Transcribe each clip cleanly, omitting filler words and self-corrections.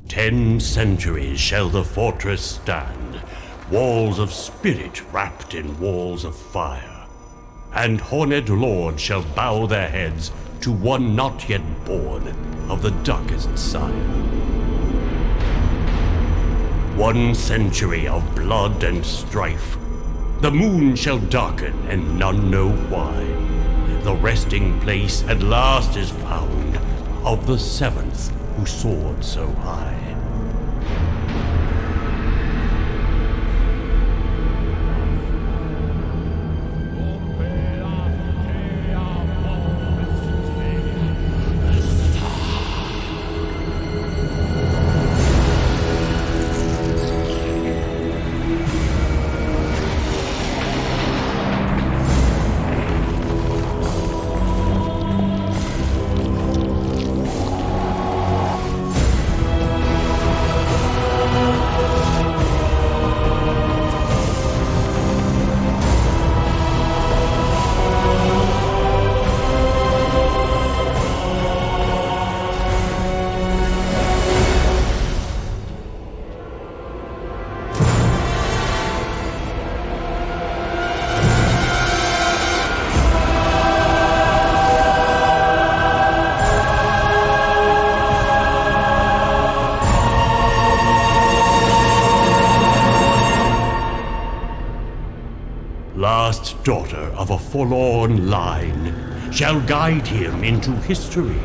10 centuries shall the fortress stand, walls of spirit wrapped in walls of fire. And horned lords shall bow their heads to one not yet born of the darkest sire. 1 century of blood and strife. The moon shall darken and none know why. The resting place at last is found of the 7th who soared so high. Last daughter of a forlorn line shall guide him into history.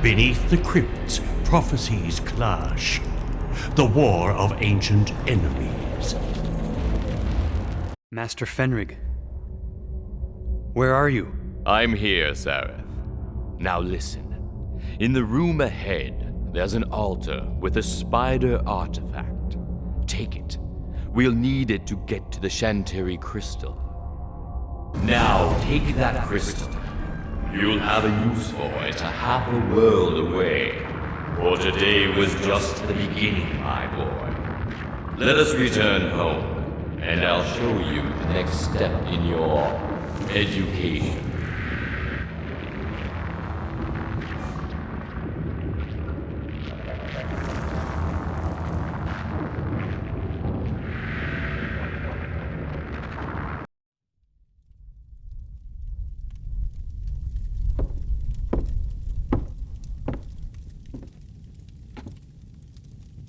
Beneath the crypts, prophecies clash. The war of ancient enemies. Master Fenrig, where are you? I'm here, Sareth. Now listen. In the room ahead, there's an altar with a spider artifact. Take it. We'll need it to get to the Shantiri crystal. Now, take that crystal. You'll have a use for it a half a world away. For today was just the beginning, my boy. Let us return home, and I'll show you the next step in your education.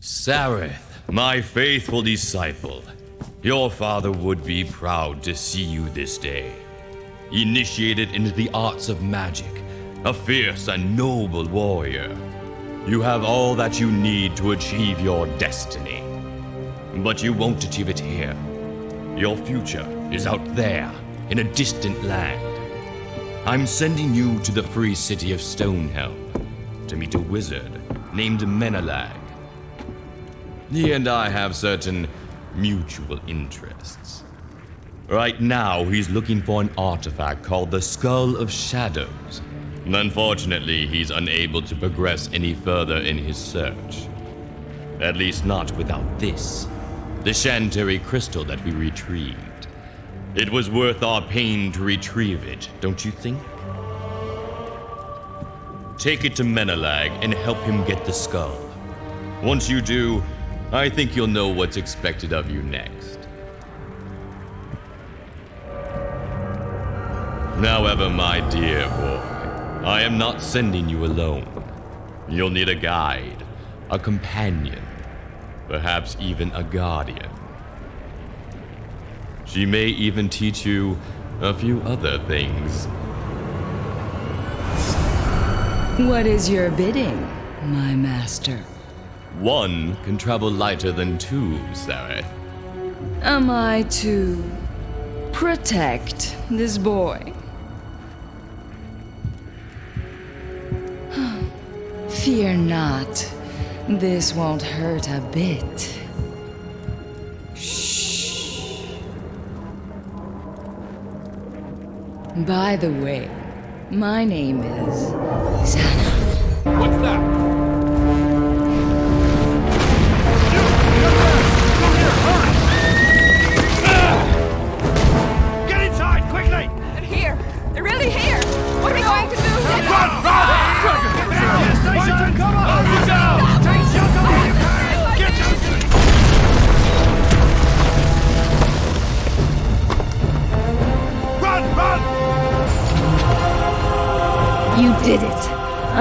Sareth, my faithful disciple, your father would be proud to see you this day. Initiated into the arts of magic, a fierce and noble warrior, you have all that you need to achieve your destiny. But you won't achieve it here. Your future is out there, in a distant land. I'm sending you to the free city of Stonehelm to meet a wizard named Menelag. He and I have certain mutual interests. Right now, he's looking for an artifact called the Skull of Shadows. Unfortunately, he's unable to progress any further in his search. At least not without this, the Shantiri crystal that we retrieved. It was worth our pain to retrieve it, don't you think? Take it to Menelag and help him get the skull. Once you do, I think you'll know what's expected of you next. However, my dear boy, I am not sending you alone. You'll need a guide, a companion, perhaps even a guardian. She may even teach you a few other things. What is your bidding, my master? 1 can travel lighter than 2, Sareth. Am I to protect this boy? Fear not. This won't hurt a bit. Shh. By the way, my name is Zana. What's that?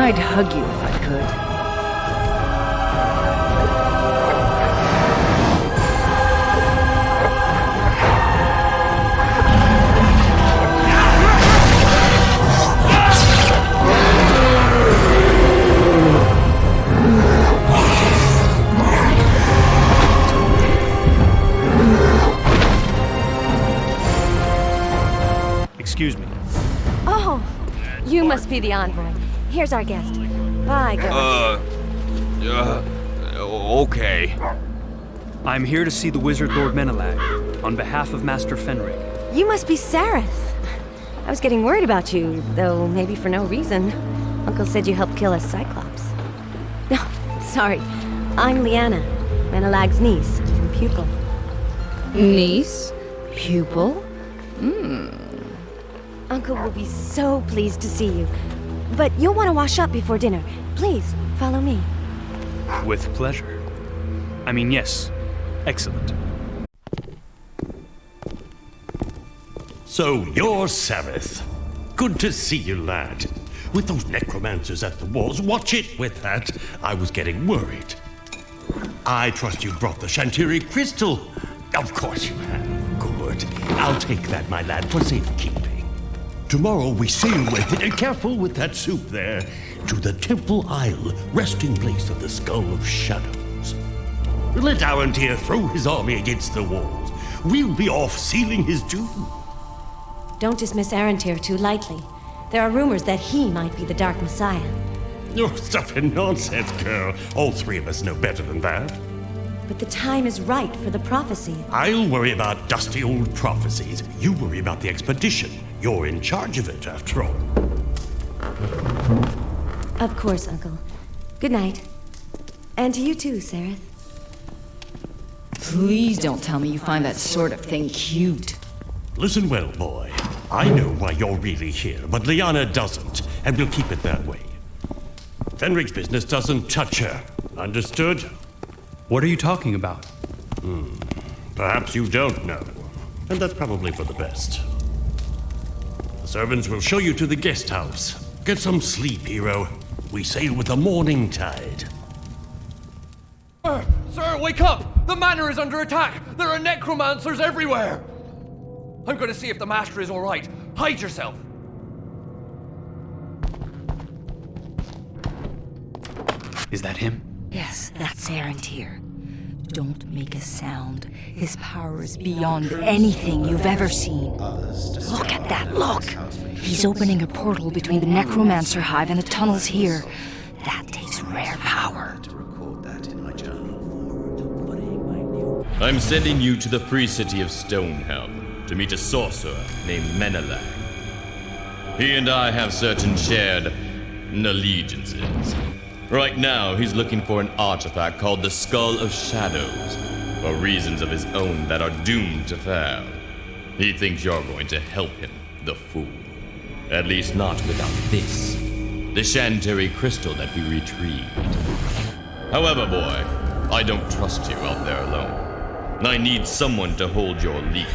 I'd hug you if I could. Excuse me. Oh, you must be the envoy. Here's our guest. Bye, girl. Okay. I'm here to see the wizard Lord Menelag, on behalf of Master Fenrig. You must be Sareth. I was getting worried about you, though maybe for no reason. Uncle said you helped kill a Cyclops. No, sorry. I'm Lyanna, Menelag's niece and pupil. Niece? Pupil? Uncle will be so pleased to see you. But you'll want to wash up before dinner. Please, follow me. With pleasure. I mean, yes. Excellent. So you're Sareth. Good to see you, lad. With those necromancers at the walls, watch it with that. I was getting worried. I trust you brought the Shantiri crystal. Of course you have. Good. I'll take that, my lad, for safekeeping. Tomorrow we sail with it, and careful with that soup there, to the Temple Isle, resting place of the Skull of Shadows. Let Arentir throw his army against the walls. We'll be off sealing his doom. Don't dismiss Arentir too lightly. There are rumors that he might be the Dark Messiah. You're stuffing nonsense, girl. All three of us know better than that. But the time is right for the prophecy. I'll worry about dusty old prophecies. You worry about the expedition. You're in charge of it, after all. Of course, Uncle. Good night. And to you too, Sareth. Please don't tell me you find that sort of thing cute. Listen well, boy. I know why you're really here, but Lyanna doesn't, and we'll keep it that way. Fenrig's business doesn't touch her. Understood? What are you talking about? Perhaps you don't know, and that's probably for the best. The servants will show you to the guest house. Get some sleep, hero. We sail with the morning tide. Sir, wake up! The manor is under attack! There are necromancers everywhere! I'm gonna see if the master is alright. Hide yourself! Is that him? Yes, that's Arentir. Don't make a sound. His power is beyond anything you've ever seen. Look at that, look! He's opening a portal between the Necromancer Hive and the tunnels here. That takes rare power. I'm sending you to the free city of Stonehelm to meet a sorcerer named Menelag. He and I have certain shared allegiances. Right now, he's looking for an artifact called the Skull of Shadows, for reasons of his own that are doomed to fail. He thinks you're going to help him, the fool. At least not without this, the Shantiri crystal that we retrieved. However, boy, I don't trust you out there alone. I need someone to hold your leash.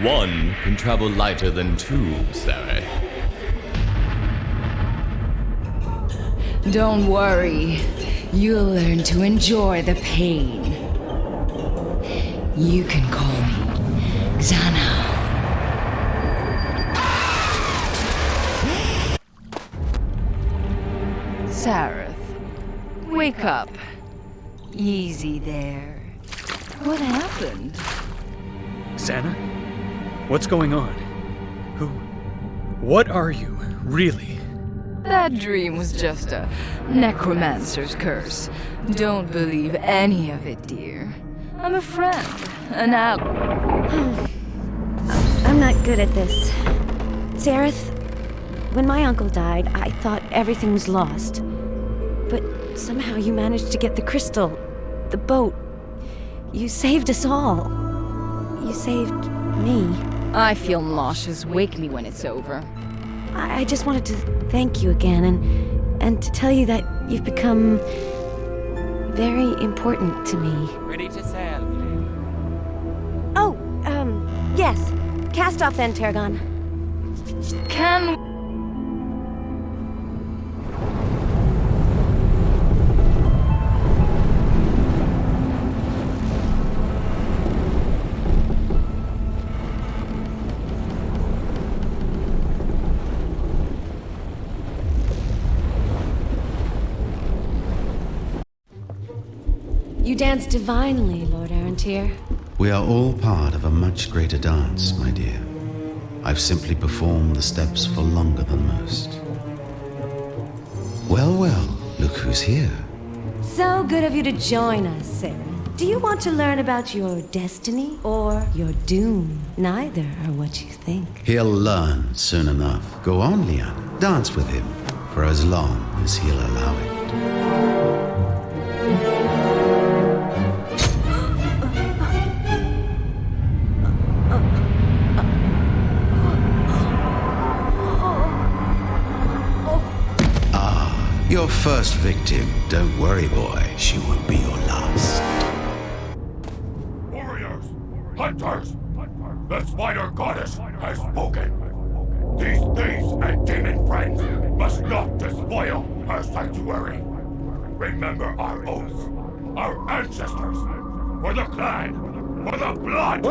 One can travel lighter than two, Sarah. Don't worry. You'll learn to enjoy the pain. You can call me Xana. Sareth, wake up. Easy there. What happened? Xana? What's going on? What are you, really? That dream was just a necromancer's curse. Don't believe any of it, dear. I'm a friend, an ally. I'm not good at this. Sareth, when my uncle died, I thought everything was lost. But somehow you managed to get the crystal, the boat. You saved us all. You saved me. I feel nauseous. Wake me when it's over. I just wanted to thank you again and to tell you that you've become very important to me. Ready to sail. Oh, Cast off then, Targon. Can... You dance divinely, Lord Arantir. We are all part of a much greater dance, my dear. I've simply performed the steps for longer than most. Well, well, look who's here. So good of you to join us, Sarah. Do you want to learn about your destiny or your doom? Neither are what you think. He'll learn soon enough. Go on, Leanne. Dance with him for as long as he'll allow it. Your first victim. Don't worry, boy. She won't be your last. Warriors! Hunters! The Spider Goddess has spoken. These thieves and demon friends must not despoil her sanctuary. Remember our oaths, our ancestors, for the clan, for the blood!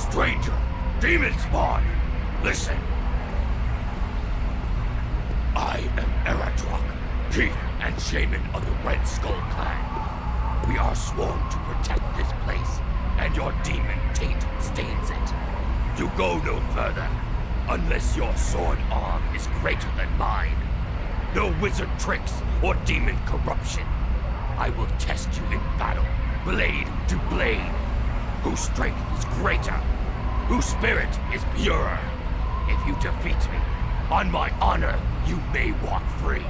Stranger, demon spawn, listen. I am Eradrock, chief and shaman of the Red Skull clan. We are sworn to protect this place, and your demon taint stains it. You go no further, unless your sword arm is greater than mine. No wizard tricks or demon corruption. I will test you in battle, blade to blade. Whose strength is greater? Whose spirit is purer? If you defeat me, on my honor, you may walk free.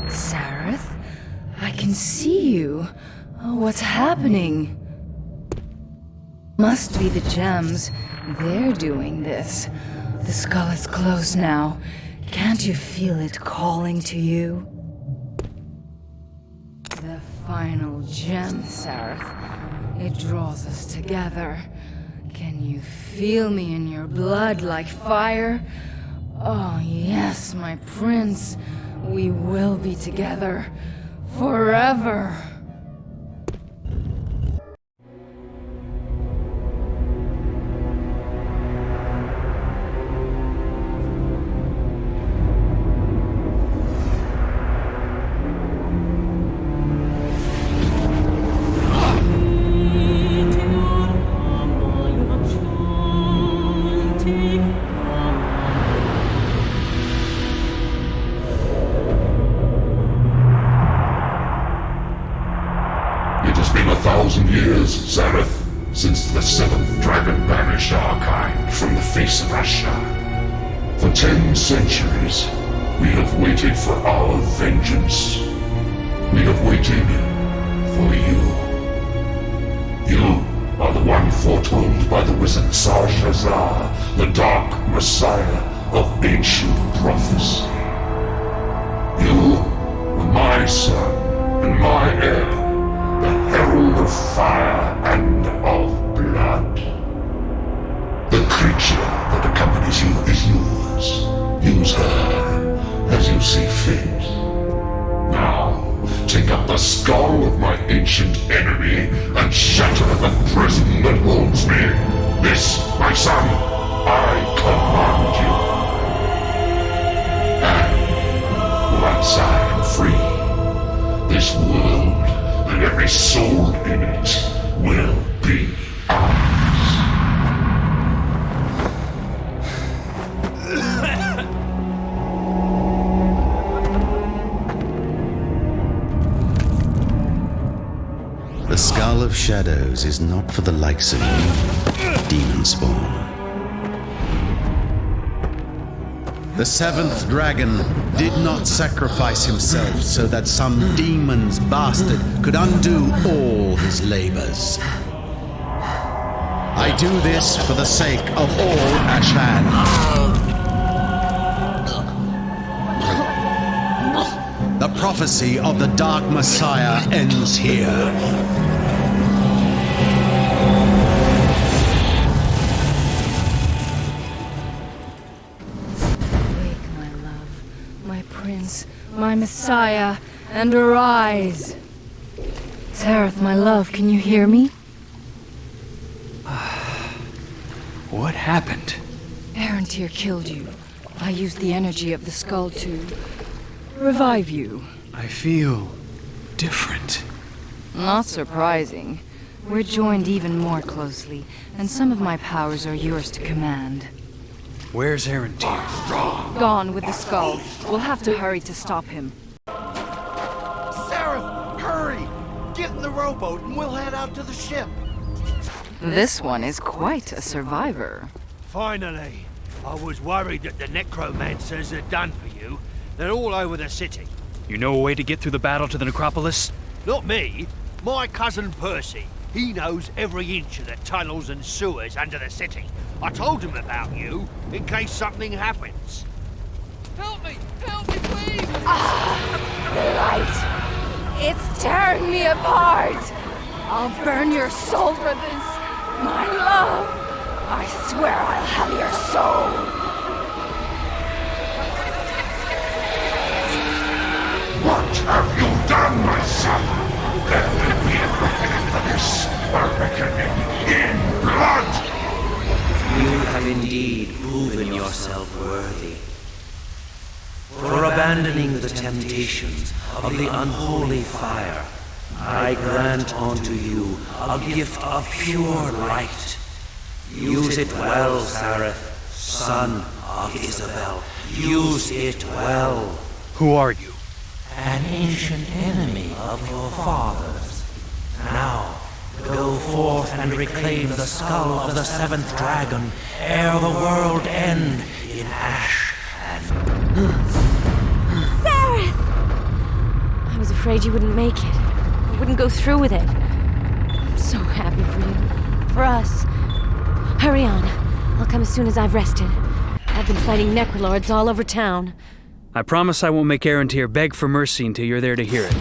Sareth? I can see you. Oh, what's happening? Must be the gems. They're doing this. The skull is closed now. Can't you feel it calling to you? The final gem, Sareth. It draws us together. Can you feel me in your blood like fire? Oh yes, my prince. We will be together. Forever. It has been 1,000 years, Zareth, since the seventh dragon banished our kind from the face of Ashtar. For 10 centuries, we have waited for our vengeance. We have waited for you. You are the one foretold by the wizard Sarshazar, the dark messiah of ancient prophecy. You were my son and my heir, the herald of fire and of blood. The creature that accompanies you is yours. Use her as you see fit. Now, take up the skull of my ancient enemy and shatter the prison that holds me. This, my son, I command you. And once I am free, this world and every soul in it will be ours. The Skull of Shadows is not for the likes of you, Demon Spawn. The seventh dragon did not sacrifice himself so that some demon's bastard could undo all his labors. I do this for the sake of all Ashan. The prophecy of the Dark Messiah ends here. My Messiah, and arise. Zareth, my love, can you hear me? What happened? Arantir killed you. I used the energy of the skull to revive you. I feel different. Not surprising. We're joined even more closely, and some of my powers are yours to command. Where's Arantir? Gone with the skull. We'll have to hurry to stop him. Zareth, hurry! Get in the rowboat and we'll head out to the ship. This one is quite a survivor. Finally. I was worried that the necromancers are done for you. They're all over the city. You know a way to get through the battle to the necropolis? Not me. My cousin Percy. He knows every inch of the tunnels and sewers under the city. I told him about you, in case something happens. Help me! Help me, please! The light! It's tearing me apart! I'll burn your soul for this, my love! I swear I'll have your soul! What have you done, my son? There will be a reckoning for this. A reckoning in blood! You have indeed proven yourself worthy. For abandoning the temptations of the unholy fire, I grant unto you a gift of pure light. Use it well, Zareth, son of Isabel. Use it well. Who are you? An ancient enemy of your fathers. Now, go forth and reclaim the skull of the seventh dragon ere the world end in ash and... Zareth! I was afraid you wouldn't make it. I wouldn't go through with it. I'm so happy for you. For us. Hurry on. I'll come as soon as I've rested. I've been fighting necrolords all over town. I promise I won't make Arantir beg for mercy until you're there to hear it.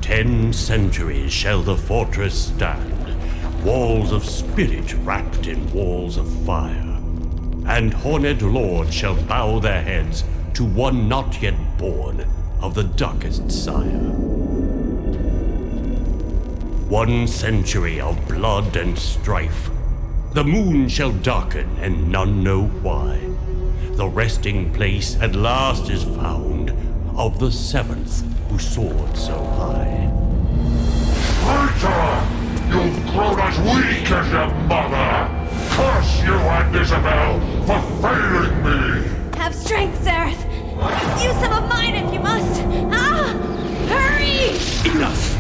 10 centuries shall the fortress stand, walls of spirit wrapped in walls of fire. And horned lords shall bow their heads to one not yet born of the darkest sire. 1 century of blood and strife. The moon shall darken and none know why. The resting place at last is found of the seventh who soared so high. Traitor! You've grown as weak as your mother! Curse you and Isabel for failing me! Have strength, Zareth! Use some of mine if you must! Ah! Hurry! Enough!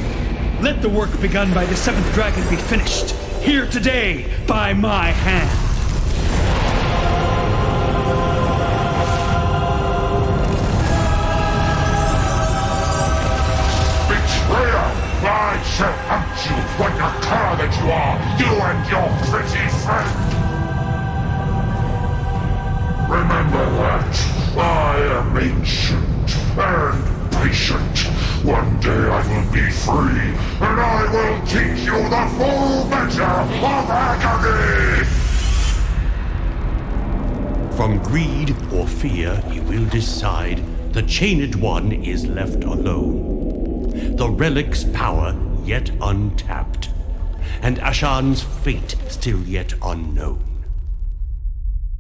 Let the work begun by the seventh dragon be finished. Here today, by my hand. I shall hunt you when the cur that you are, you and your pretty friend! Remember that I am ancient and patient. One day I will be free, and I will teach you the full measure of agony! From greed or fear he will decide the chained one is left alone. The relic's power yet untapped, and Ashan's fate still yet unknown.